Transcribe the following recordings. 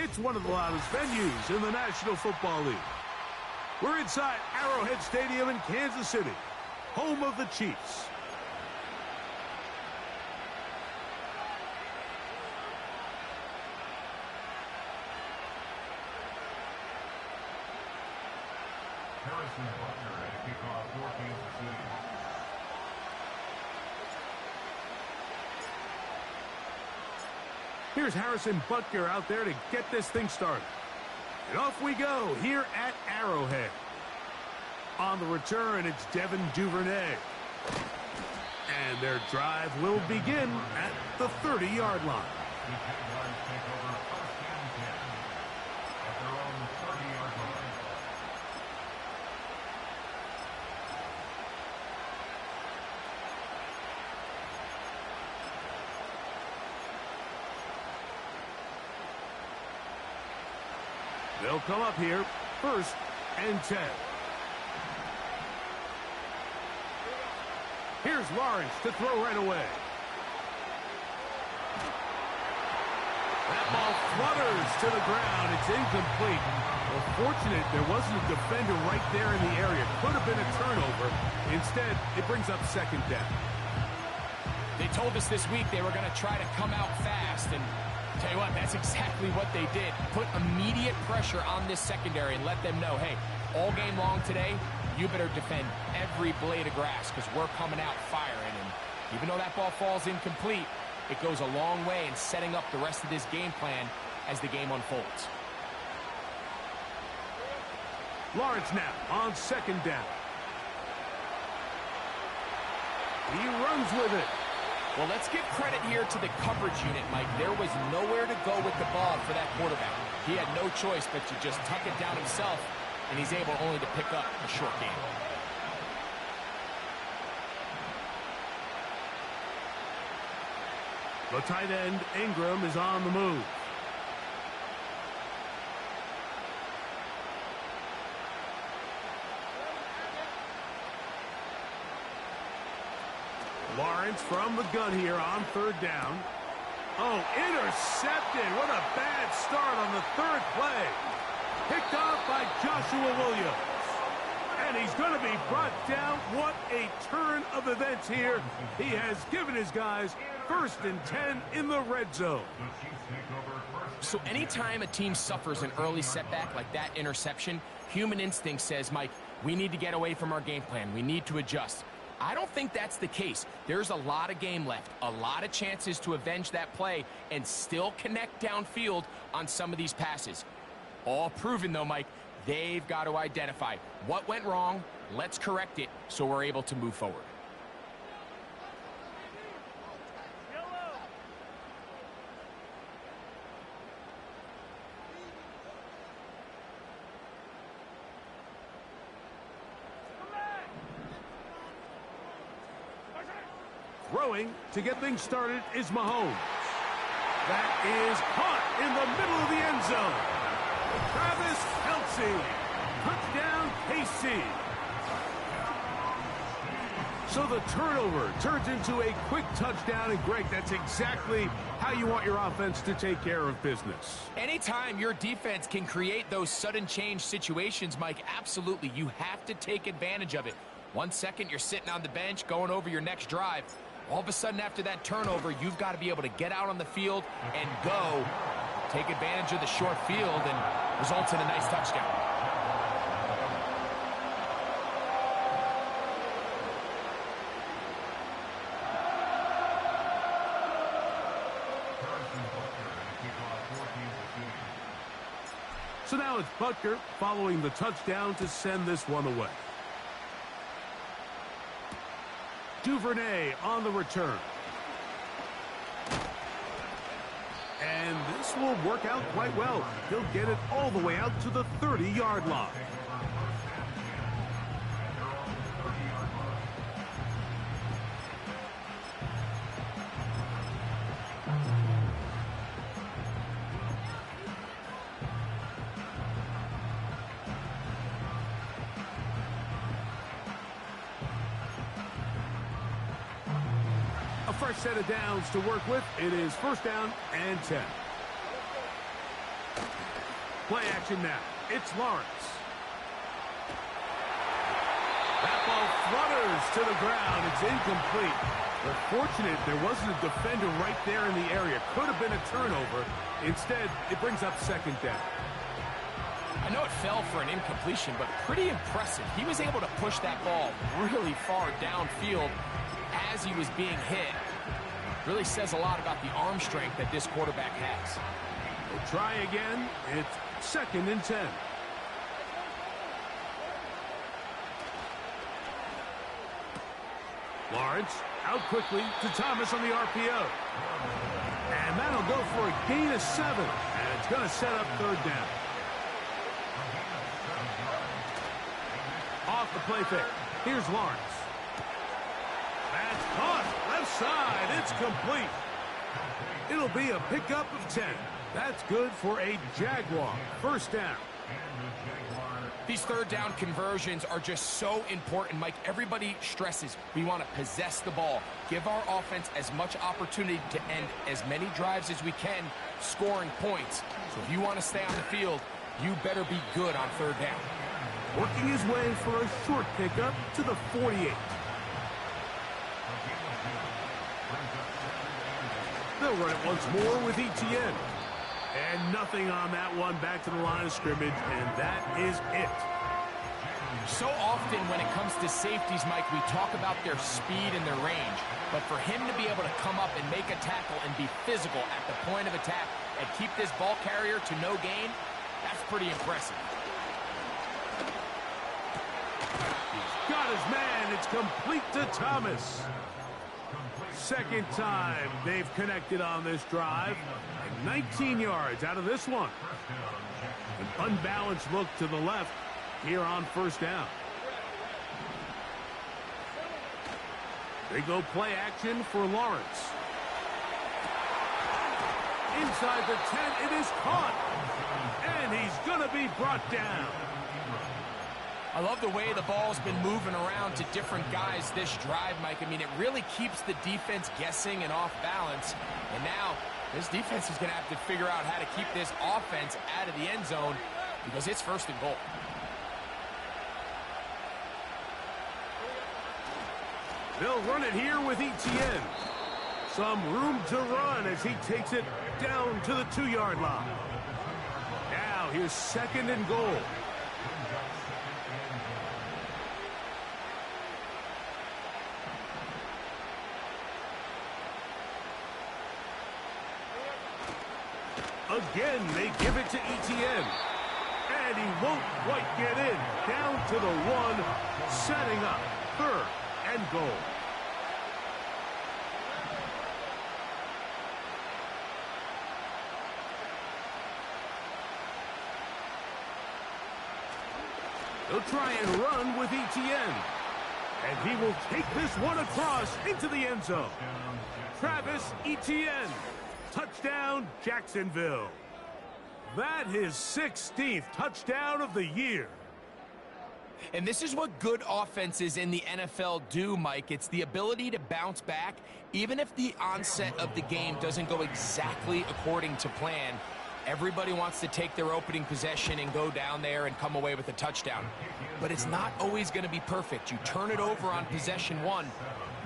It's one of the loudest venues in the National Football League. We're inside Arrowhead Stadium in Kansas City, home of the Chiefs. Here's Harrison Butker out there to get this thing started. And off we go here at Arrowhead. On the return, it's Devin Duvernay. And their drive will begin at the 30-yard line. They'll come up here, 1st and 10. Here's Lawrence to throw right away. That ball flutters to the ground. It's incomplete. Well, fortunate there wasn't a defender right there in the area. Could have been a turnover. Instead, it brings up 2nd down. They told us this week they were going to try to come out fast, and tell you what, that's exactly what they did. Put immediate pressure on this secondary and let them know, hey, all game long today, you better defend every blade of grass because we're coming out firing. And even though that ball falls incomplete, it goes a long way in setting up the rest of this game plan as the game unfolds. Lawrence now on 2nd down. He runs with it. Well, let's give credit here to the coverage unit, Mike. There was nowhere to go with the ball for that quarterback. He had no choice but to just tuck it down himself, and he's able only to pick up a short gain. The tight end, Ingram, is on the move. Lawrence from the gun here on 3rd down. Oh, intercepted. What a bad start on the 3rd play. Picked off by Joshua Williams. And he's going to be brought down. What a turn of events here. He has given his guys 1st and 10 in the red zone. So anytime a team suffers an early setback like that interception, human instinct says, Mike, we need to get away from our game plan. We need to adjust. I don't think that's the case. There's a lot of game left, a lot of chances to avenge that play and still connect downfield on some of these passes. All proven, though, Mike, they've got to identify what went wrong, let's correct it so we're able to move forward. Throwing to get things started is Mahomes. That is caught in the middle of the end zone. Travis Kelce. Touchdown, KC. So the turnover turns into a quick touchdown, and Greg, that's exactly how you want your offense to take care of business. Anytime your defense can create those sudden change situations, Mike, absolutely, you have to take advantage of it. 1 second, you're sitting on the bench going over your next drive. All of a sudden, after that turnover, you've got to be able to get out on the field and go. Take advantage of the short field and results in a nice touchdown. So now it's Butker following the touchdown to send this one away. Duvernay on the return. And this will work out quite well. He'll get it all the way out to the 30-yard line. A fresh set of downs to work with. It is 1st down and 10. Play action now. It's Lawrence. That ball flutters to the ground. It's incomplete. But fortunate there wasn't a defender right there in the area. Could have been a turnover. Instead, it brings up second down. I know it fell for an incompletion, but pretty impressive. He was able to push that ball really far downfield as he was being hit. Really says a lot about the arm strength that this quarterback has. We'll try again. It's second and 10. Lawrence out quickly to Thomas on the RPO. And that'll go for a gain of 7. And it's going to set up third down. Off the play fake. Here's Lawrence. That's caught. Left side. It's complete. It'll be a pickup of 10. That's good for a Jaguar. First down. These third down conversions are just so important, Mike. Everybody stresses we want to possess the ball, give our offense as much opportunity to end as many drives as we can, scoring points. So if you want to stay on the field, you better be good on third down. Working his way for a short pickup to the 48. They'll run it once more with ETN. And nothing on that one, back to the line of scrimmage, and that is it. So often when it comes to safeties, Mike, we talk about their speed and their range. But for him to be able to come up and make a tackle and be physical at the point of attack and keep this ball carrier to no gain, that's pretty impressive. He's got his man. It's complete to Thomas. Second time they've connected on this drive. And 19 yards out of this one. An unbalanced look to the left here on first down. They go play action for Lawrence. Inside the 10, it is caught. And he's going to be brought down. I love the way the ball's been moving around to different guys this drive, Mike. I mean, it really keeps the defense guessing and off balance. And now, this defense is going to have to figure out how to keep this offense out of the end zone because it's first and goal. They'll run it here with ETN. Some room to run as he takes it down to the 2-yard line. Now, here's second and goal. Again, they give it to ETN. And he won't quite get in. Down to the 1, setting up third and goal. They'll try and run with ETN. And he will take this one across into the end zone. Travis Etienne. Touchdown, Jacksonville. That his 16th touchdown of the year. And this is what good offenses in the NFL do, Mike. It's the ability to bounce back, even if the onset of the game doesn't go exactly according to plan. Everybody wants to take their opening possession and go down there and come away with a touchdown. But it's not always going to be perfect. You turn it over on possession 1.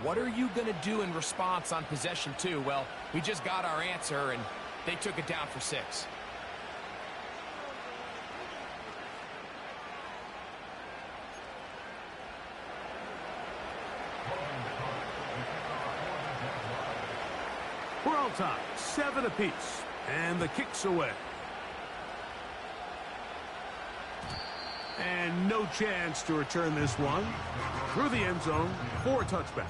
What are you going to do in response on possession 2? Well, we just got our answer, and they took it down for 6. We're all tied, 7 apiece, and the kick's away. And no chance to return this one through the end zone for a touchback.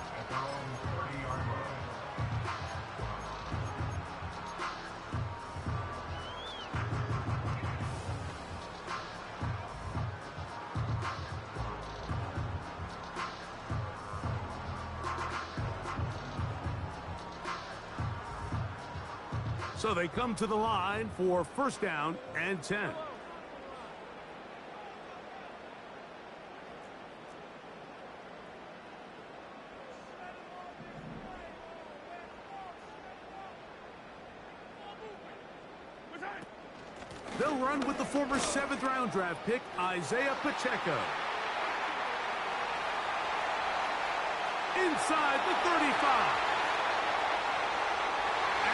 So they come to the line for first down and 10. They'll run with the former 7th-round draft pick, Isaiah Pacheco. Inside the 35.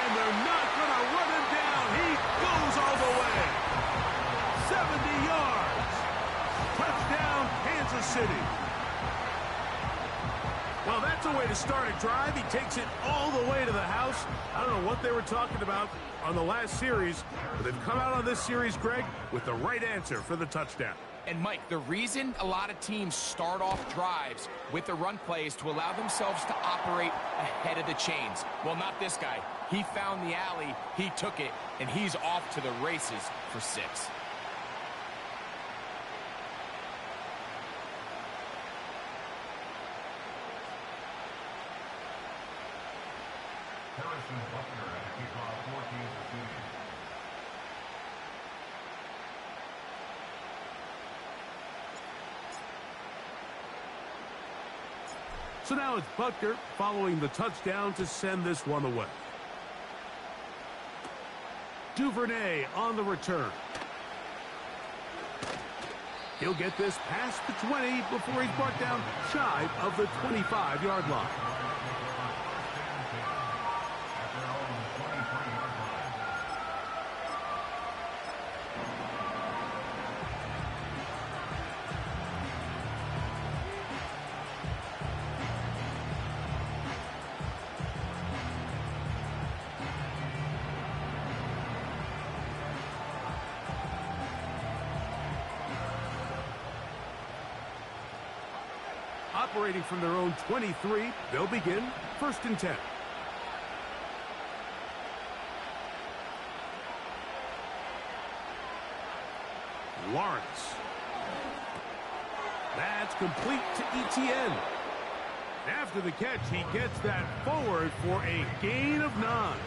And they're not going to run him down. He goes all the way. 70 yards. Touchdown, Kansas City. Well, that's a way to start a drive. He takes it all the way to the house. I don't know what they were talking about on the last series, but they've come out on this series, Greg, with the right answer for the touchdown. And, Mike, the reason a lot of teams start off drives with the run play is to allow themselves to operate ahead of the chains. Well, not this guy. He found the alley, he took it, and he's off to the races for 6. So now it's Butker following the touchdown to send this one away. Duvernay on the return. He'll get this past the 20 before he's brought down shy of the 25-yard line. Operating from their own 23, they'll begin 1st and 10. Lawrence. That's complete to ETN. After the catch, he gets that forward for a gain of 9.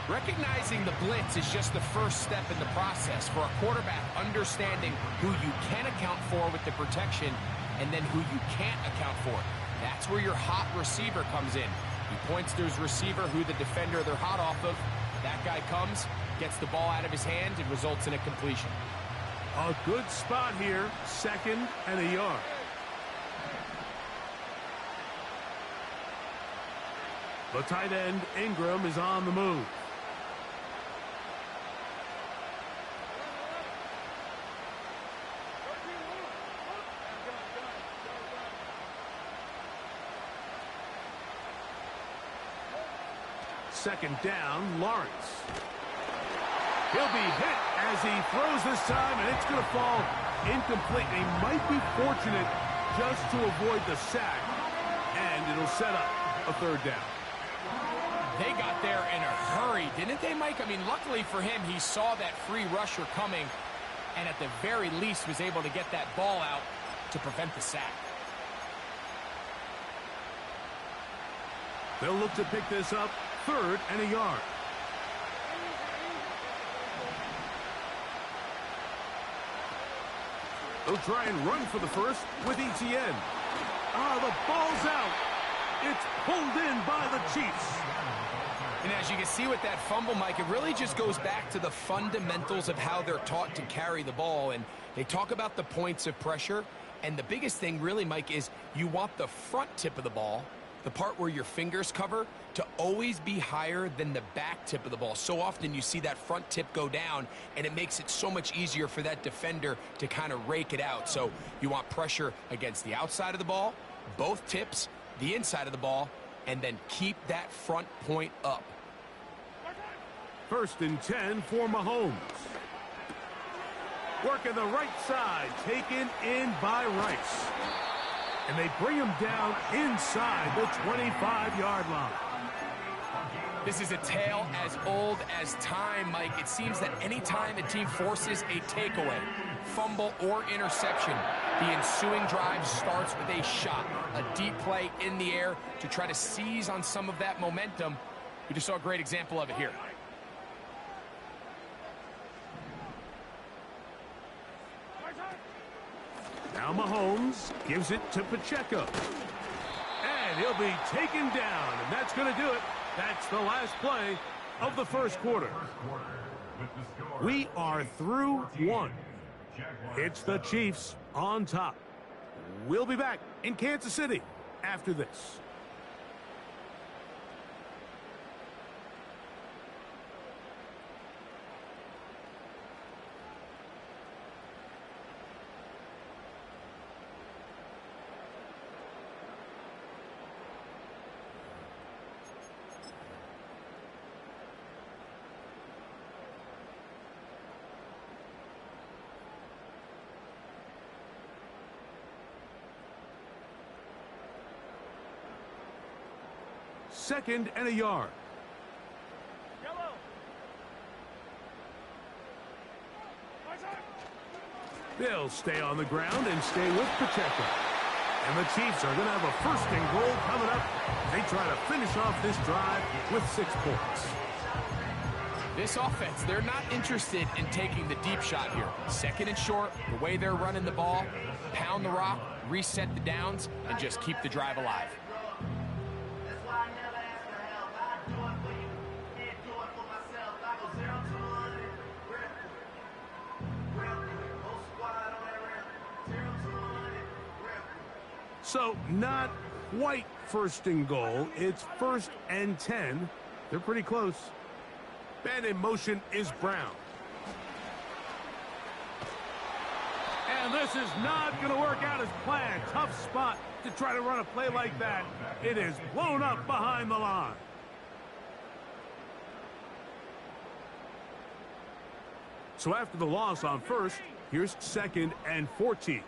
Recognizing the blitz is just the first step in the process for a quarterback, understanding who you can account for with the protection and then who you can't account for. That's where your hot receiver comes in. He points to his receiver who the defender they're hot off of. That guy comes, gets the ball out of his hand, and results in a completion. A good spot here, 2nd and a yard. The tight end, Ingram, is on the move. Second down, Lawrence. He'll be hit as he throws this time, and it's going to fall incomplete. He might be fortunate just to avoid the sack, and it'll set up a 3rd down. They got there in a hurry, didn't they, Mike? I mean, luckily for him, he saw that free rusher coming, and at the very least was able to get that ball out to prevent the sack. They'll look to pick this up, 3rd and a yard. They'll try and run for the first with ETN. The ball's out. It's pulled in by the Chiefs. And as you can see with that fumble, Mike, it really just goes back to the fundamentals of how they're taught to carry the ball. And they talk about the points of pressure. And the biggest thing really, Mike, is you want the front tip of the ball, the part where your fingers cover, to always be higher than the back tip of the ball. So often you see that front tip go down, and it makes it so much easier for that defender to kind of rake it out. So you want pressure against the outside of the ball, both tips, the inside of the ball, and then keep that front point up. 1st and 10 for Mahomes. Working the right side, taken in by Rice. And they bring him down inside the 25-yard line. This is a tale as old as time, Mike. It seems that any time a team forces a takeaway, fumble, or interception, the ensuing drive starts with a shot, a deep play in the air to try to seize on some of that momentum. We just saw a great example of it here. Now Mahomes gives it to Pacheco. And he'll be taken down, and that's going to do it. That's the last play of the 1st quarter. We are through one. It's the Chiefs on top. We'll be back in Kansas City after this. Second and a yard. They'll stay on the ground and stay with Pacheco. And the Chiefs are going to have a first and goal coming up. They try to finish off this drive with 6 points. This offense, they're not interested in taking the deep shot here. Second and short, the way they're running the ball, pound the rock, reset the downs, and just keep the drive alive. So, not quite first and goal. It's 1st and 10. They're pretty close. Man in motion is Brown. And this is not going to work out as planned. Tough spot to try to run a play like that. It is blown up behind the line. So after the loss on first, here's 2nd and 14.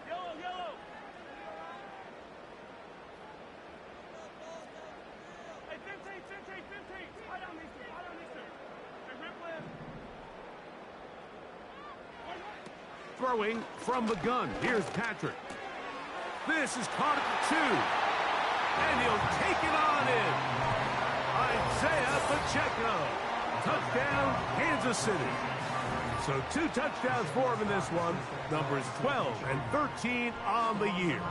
Throwing from the gun. Here's Patrick. This is caught at the 2. And he'll take it on in. Isaiah Pacheco. Touchdown, Kansas City. So 2 touchdowns for him in this one. Numbers 12 and 13 on the year.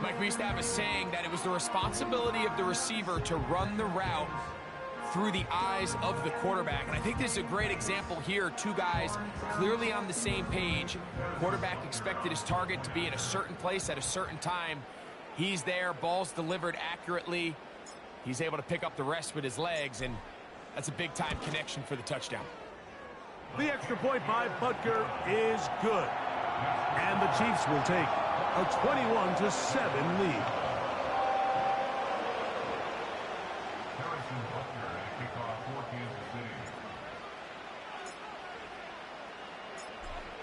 Mike, we used to have a saying that it was the responsibility of the receiver to run the route through the eyes of the quarterback. And I think this is a great example here. 2 guys clearly on the same page. Quarterback expected his target to be in a certain place at a certain time. He's there, ball's delivered accurately. He's able to pick up the rest with his legs, and that's a big-time connection for the touchdown. The extra point by Butker is good. And the Chiefs will take a 21-7 lead.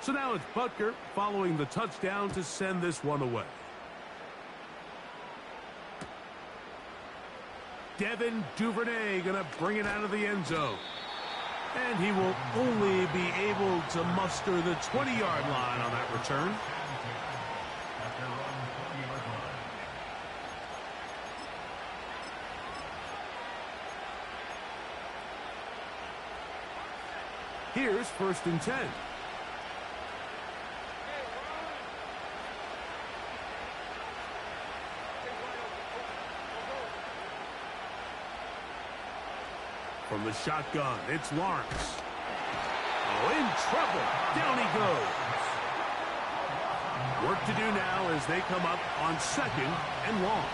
So now it's Butker following the touchdown to send this one away. Devin Duvernay going to bring it out of the end zone. And he will only be able to muster the 20-yard line on that return. Here's 1st and 10. From the shotgun, it's Lawrence. Oh, in trouble. Down he goes. Work to do now as they come up on 2nd and long.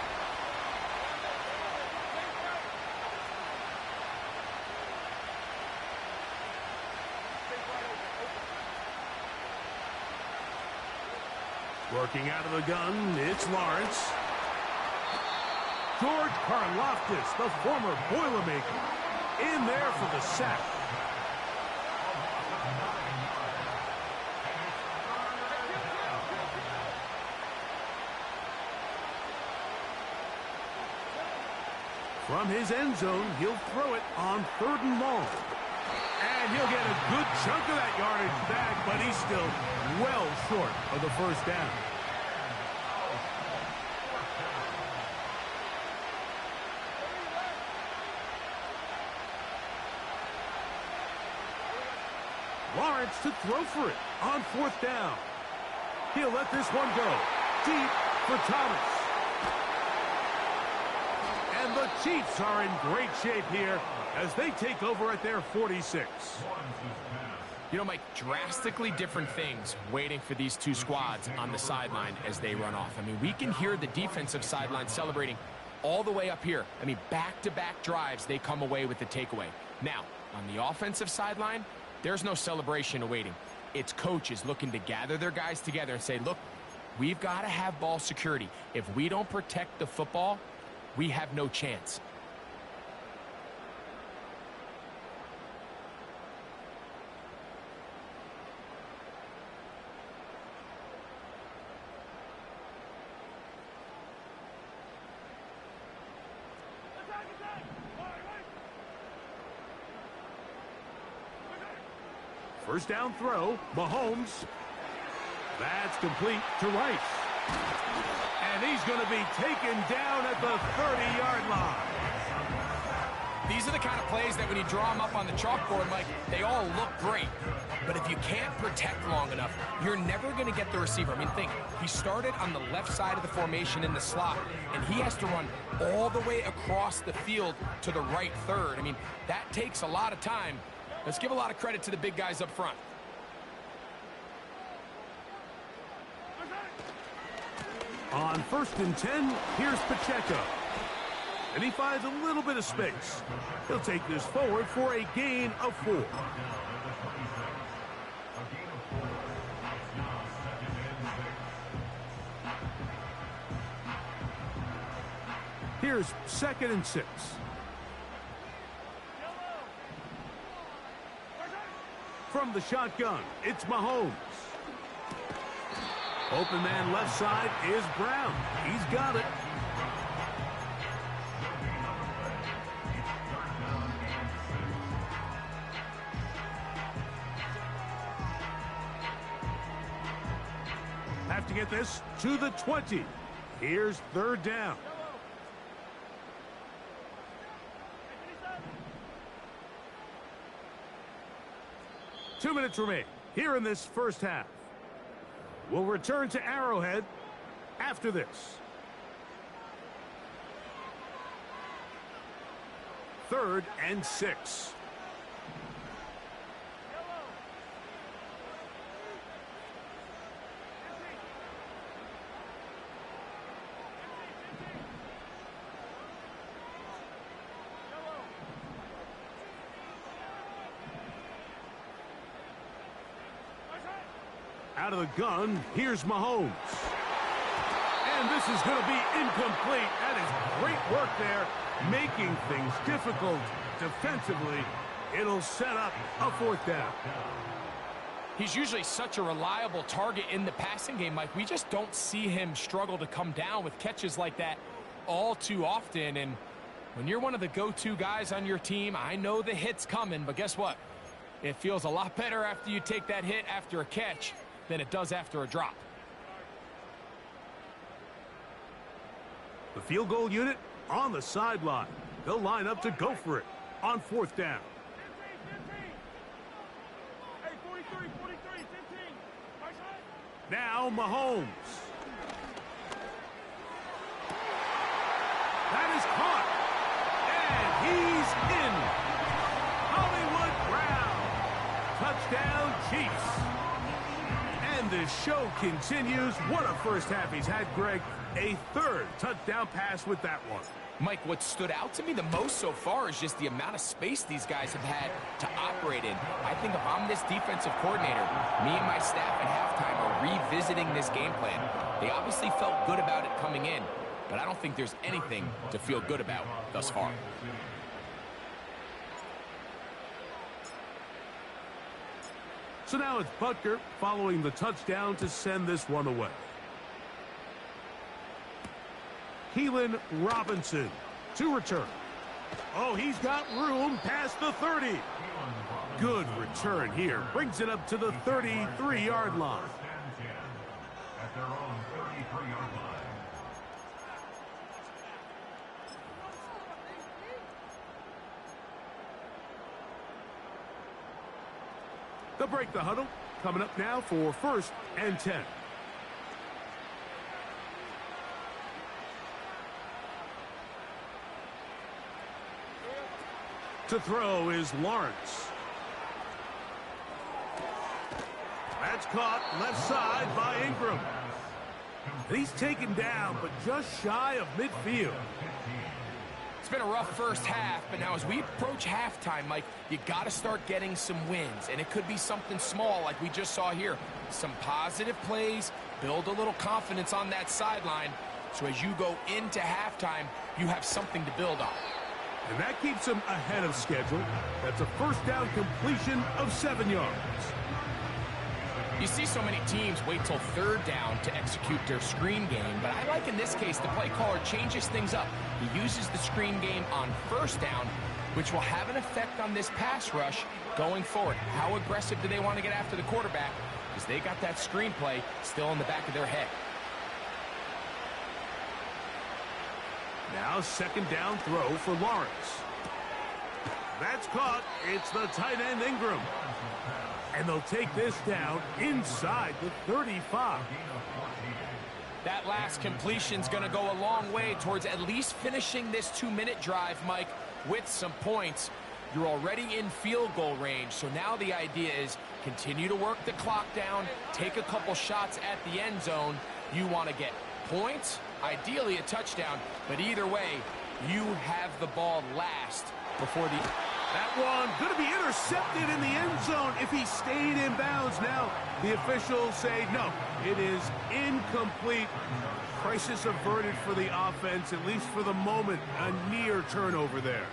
Working out of the gun, it's Lawrence. George Karlaftis, the former Boilermaker, in there for the sack. From his end zone, he'll throw it on 3rd and long. And he'll get a good chunk of that yardage back, but he's still well short of the first down. Lawrence to throw for it on 4th down. He'll let this one go deep for Thomas. And the Chiefs are in great shape here as they take over at their 46. You know, Mike, drastically different things waiting for these two squads on the sideline as they run off. I mean, we can hear the defensive sideline celebrating all the way up here. I mean, back-to-back drives, they come away with the takeaway. Now, on the offensive sideline, there's no celebration awaiting. It's coaches looking to gather their guys together and say, look, we've got to have ball security. If we don't protect the football, we have no chance. First down throw, Mahomes. That's complete to Rice. And he's going to be taken down at the 30-yard line. These are the kind of plays that when you draw them up on the chalkboard, Mike, they all look great. But if you can't protect long enough, you're never going to get the receiver. I mean, think, he started on the left side of the formation in the slot, and he has to run all the way across the field to the right third. I mean, that takes a lot of time. Let's give a lot of credit to the big guys up front. On 1st and 10, here's Pacheco. And he finds a little bit of space. He'll take this forward for a gain of 4. Here's 2nd and 6. From the shotgun, it's Mahomes. Open man left side is Brown. He's got it. Have to get this to the 20. Here's 3rd down. Two minutes remain here in this first half. We'll return to Arrowhead after this. 3rd and 6. Out of the gun, here's Mahomes. And this is going to be incomplete. That is great work there, making things difficult defensively. It'll set up a 4th down. He's usually such a reliable target in the passing game, Mike. We just don't see him struggle to come down with catches like that all too often. And when you're one of the go-to guys on your team, I know the hit's coming, but guess what? It feels a lot better after you take that hit after a catch than it does after a drop. The field goal unit on the sideline. They'll line up to go for it on 4th down. Now Mahomes. That is caught. And he's in. Hollywood Brown. Touchdown Chiefs. And the show continues. What a first half he's had, Greg. A 3rd touchdown pass with that one. Mike, what stood out to me the most so far is just the amount of space these guys have had to operate in. I think if I'm this defensive coordinator, me and my staff at halftime are revisiting this game plan. They obviously felt good about it coming in, but I don't think there's anything to feel good about thus far. So now it's Butker following the touchdown to send this one away. Keelan Robinson to return. Oh, he's got room past the 30. Good return here. Brings it up to the 33-yard line. At their own 33-yard line. They'll break the huddle. Coming up now for 1st and 10. To throw is Lawrence. That's caught left side by Ingram. And he's taken down, but just shy of midfield. It's been a rough first half, but now as we approach halftime, Mike, you got to start getting some wins. And it could be something small like we just saw here. Some positive plays, build a little confidence on that sideline. So as you go into halftime, you have something to build on. And that keeps them ahead of schedule. That's a first down completion of 7 yards. You see so many teams wait till third down to execute their screen game, but I like in this case the play caller changes things up. He uses the screen game on first down, which will have an effect on this pass rush going forward. How aggressive do they want to get after the quarterback? Because they got that screen play still in the back of their head. Now second down throw for Lawrence. That's caught. It's the tight end Ingram. And they'll take this down inside the 35. That last completion's going to go a long way towards at least finishing this 2-minute drive, Mike, with some points. You're already in field goal range, so now the idea is continue to work the clock down, take a couple shots at the end zone. You want to get points, ideally a touchdown, but either way, you have the ball last before the... That one going to be intercepted in the end zone if he stayed in bounds. Now the officials say no, it is incomplete. Crisis averted for the offense, at least for the moment. A near turnover there.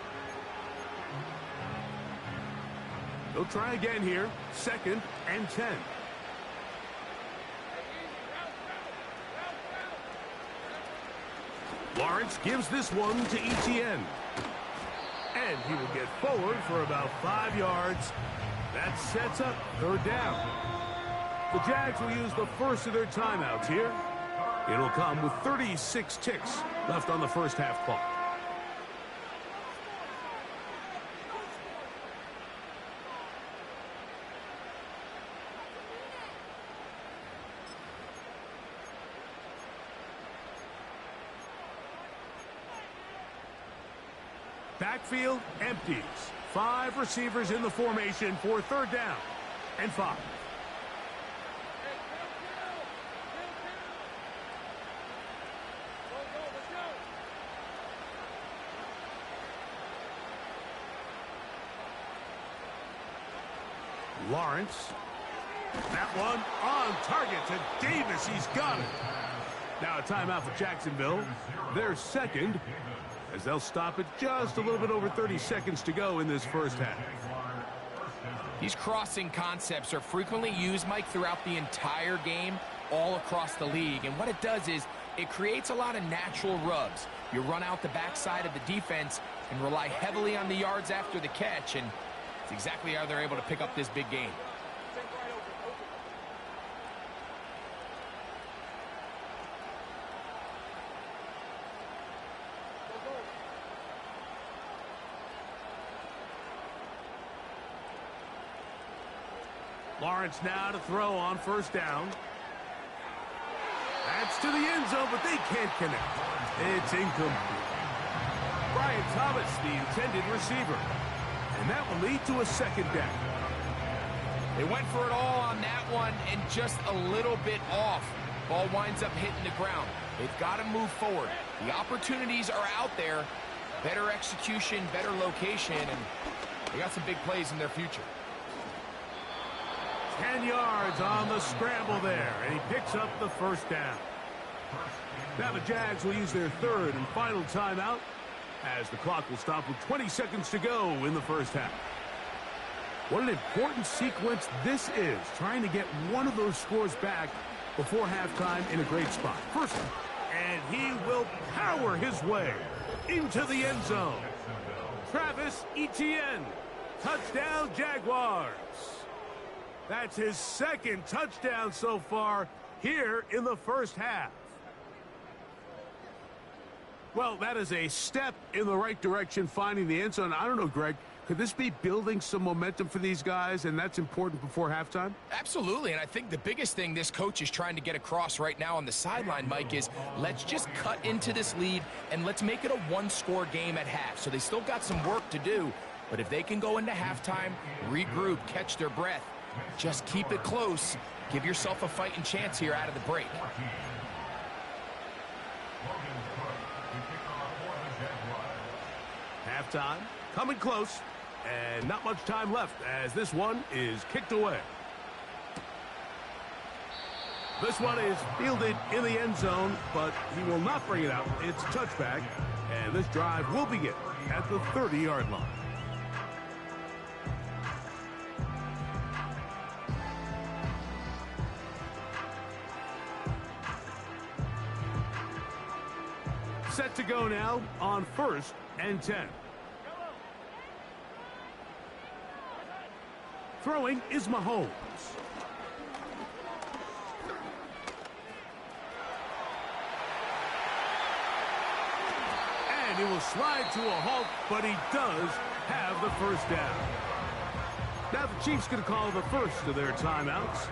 They'll try again here. 2nd and 10. Lawrence gives this one to Etienne. And he will get forward for about 5 yards. That sets up third down. The Jags will use the first of their timeouts here. It'll come with 36 ticks left on the first half clock. Backfield empties. 5 receivers in the formation for third down and 5. Lawrence. That one on target to Davis. He's got it. Now a timeout for Jacksonville. Their second, as they'll stop it just a little bit over 30 seconds to go in this first half. These crossing concepts are frequently used, Mike, throughout the entire game, all across the league. And what it does is it creates a lot of natural rubs. You run out the backside of the defense and rely heavily on the yards after the catch, and it's exactly how they're able to pick up this big game. Lawrence now to throw on first down. That's to the end zone, but they can't connect. It's incomplete. Brian Thomas, the intended receiver. And that will lead to a second down. They went for it all on that one and just a little bit off. Ball winds up hitting the ground. They've got to move forward. The opportunities are out there. Better execution, better location, and they got some big plays in their future. 10 yards on the scramble there, and he picks up the first down. Now the Jags will use their third and final timeout as the clock will stop with 20 seconds to go in the first half. What an important sequence this is, trying to get one of those scores back before halftime in a great spot. First, and he will power his way into the end zone. Travis Etienne, touchdown Jaguars. That's his second touchdown so far here in the first half. Well, that is a step in the right direction, finding the end zone. I don't know, Greg, could this be building some momentum for these guys, and that's important before halftime? Absolutely, and I think the biggest thing this coach is trying to get across right now on the sideline, Mike, is let's just cut into this lead, and let's make it a one-score game at half. So they still got some work to do, But if they can go into halftime, regroup, catch their breath, just keep it close, give yourself a fighting chance here out of the break. Halftime, coming close, and not much time left as this one is kicked away. This one is fielded in the end zone, but he will not bring it out. It's touchback, and this drive will begin at the 30-yard line. Set to go now on 1st and 10. Throwing is Mahomes. And he will slide to a halt, but he does have the first down. Now the Chiefs going to call the first of their timeouts.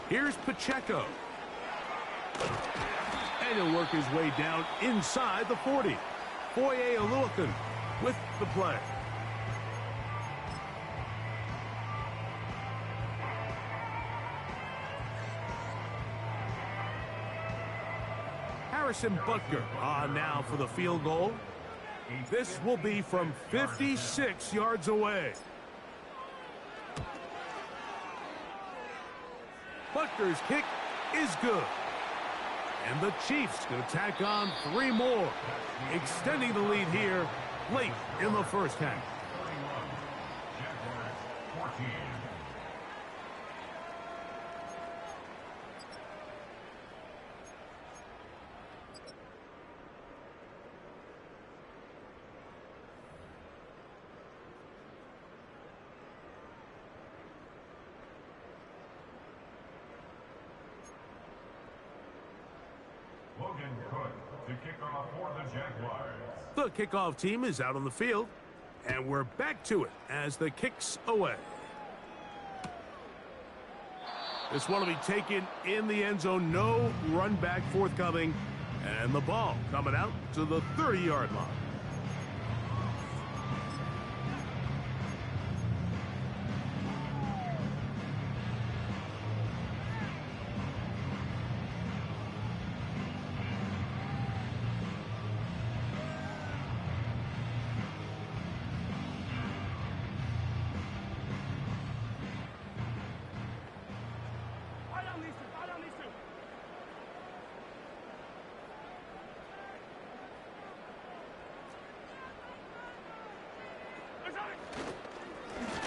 Here's Pacheco. And he'll work his way down inside the 40. Foye Oluokun with the play. Harrison Butker on now for the field goal. This will be from 56 yards away. Butker's kick is good. And the Chiefs going to tack on 3 more, extending the lead here late in the first half. To kick off for the Jaguars. The kickoff team is out on the field, and we're back to it as the kick's away. This one will be taken in the end zone. No run back forthcoming, and the ball coming out to the 30-yard line.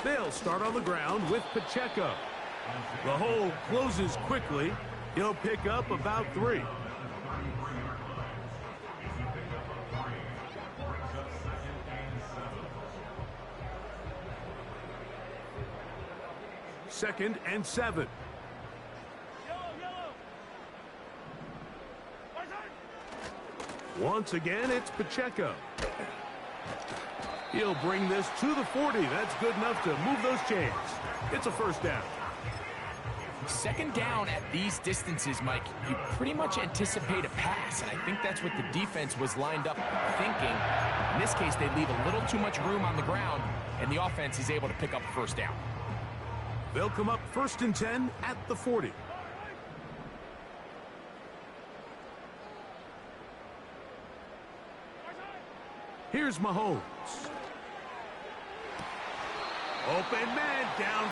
They'll start on the ground with Pacheco. The hole closes quickly. He'll pick up about 3. Second and 7. Once again, it's Pacheco. He'll bring this to the 40. That's good enough to move those chains. It's a first down. Second down at these distances, Mike, you pretty much anticipate a pass, and I think that's what the defense was lined up thinking. In this case, they leave a little too much room on the ground, and the offense is able to pick up a first down. They'll come up 1st and 10 at the 40. Here's Mahomes. Open man down.